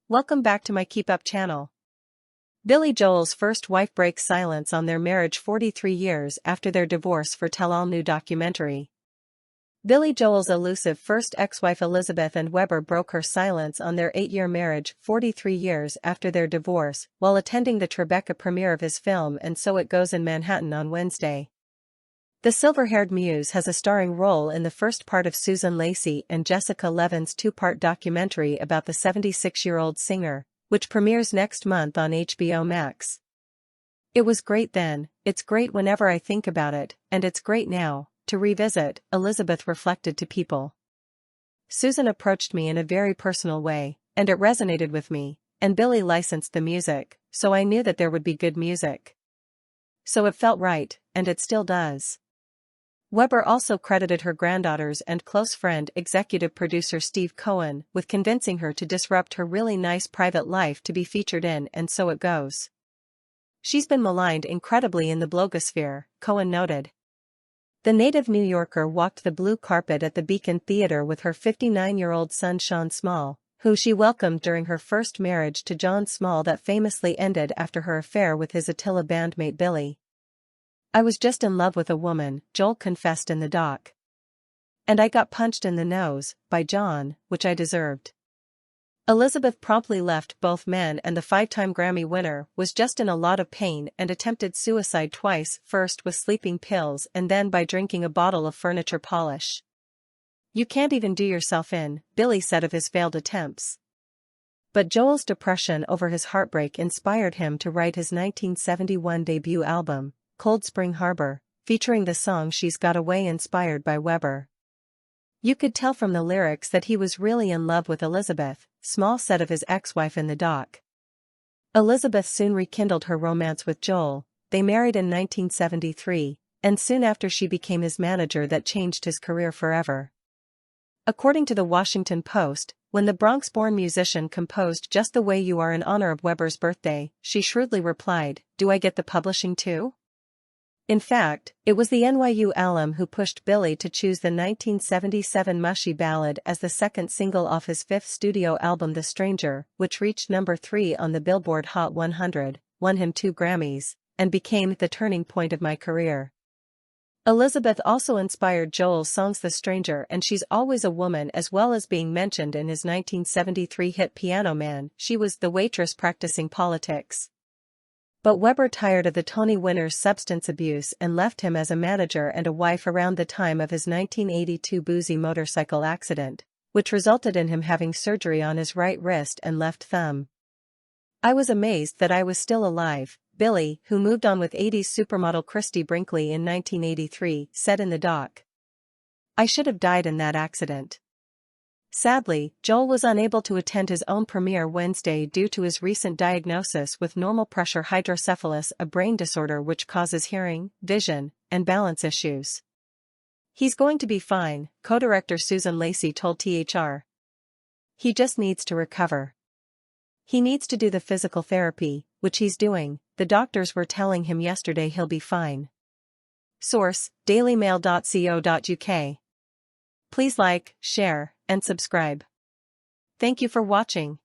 Welcome back to my Keep Up channel. Billy Joel's first wife breaks silence on their marriage 43 years after their divorce for tell-all new documentary. Billy Joel's elusive first ex-wife Elizabeth and Weber broke her silence on their 8-year marriage 43 years after their divorce while attending the Tribeca premiere of his film And So It Goes in Manhattan on Wednesday. The silver-haired muse has a starring role in the first part of Susan Lacey and Jessica Levin's two-part documentary about the 76-year-old singer, which premieres next month on HBO Max. "It was great then, it's great whenever I think about it, and it's great now, to revisit," Elizabeth reflected to People. "Susan approached me in a very personal way, and it resonated with me, and Billy licensed the music, so I knew that there would be good music. So it felt right, and it still does." Weber also credited her granddaughters and close friend executive producer Steve Cohen with convincing her to disrupt her really nice private life to be featured in And So It Goes. "She's been maligned incredibly in the blogosphere," Cohen noted. The native New Yorker walked the blue carpet at the Beacon Theater with her 59-year-old son Sean Small, who she welcomed during her first marriage to John Small that famously ended after her affair with his Attila bandmate Billy. "I was just in love with a woman," Joel confessed in the doc. "And I got punched in the nose by John, which I deserved." Elizabeth promptly left both men, and the 5-time Grammy winner was just in a lot of pain and attempted suicide twice, first with sleeping pills and then by drinking a bottle of furniture polish. "You can't even do yourself in," Billy said of his failed attempts. But Joel's depression over his heartbreak inspired him to write his 1971 debut album, Cold Spring Harbor, featuring the song She's Got Away inspired by Weber. "You could tell from the lyrics that he was really in love with Elizabeth," Small said of his ex-wife in the doc. Elizabeth soon rekindled her romance with Joel. They married in 1973, and soon after she became his manager that changed his career forever. According to the Washington Post, when the Bronx-born musician composed Just the Way You Are in honor of Weber's birthday, she shrewdly replied, "Do I get the publishing too?" In fact, it was the NYU alum who pushed Billy to choose the 1977 Mushy Ballad as the second single off his fifth studio album The Stranger, which reached number 3 on the Billboard Hot 100, won him 2 Grammys, and became the turning point of my career. Elizabeth also inspired Joel's songs The Stranger and She's Always a Woman, as well as being mentioned in his 1973 hit Piano Man. She was the waitress practicing politics. But Weber tired of the Tony winner's substance abuse and left him as a manager and a wife around the time of his 1982 boozy motorcycle accident, which resulted in him having surgery on his right wrist and left thumb. "I was amazed that I was still alive," Billy, who moved on with 80s supermodel Christy Brinkley in 1983, said in the doc. "I should have died in that accident." Sadly, Joel was unable to attend his own premiere Wednesday due to his recent diagnosis with normal pressure hydrocephalus, a brain disorder which causes hearing, vision, and balance issues. "He's going to be fine," co-director Susan Lacey told THR. "He just needs to recover. He needs to do the physical therapy, which he's doing. The doctors were telling him yesterday he'll be fine." Source: dailymail.co.uk. Please like, share, and subscribe. Thank you for watching.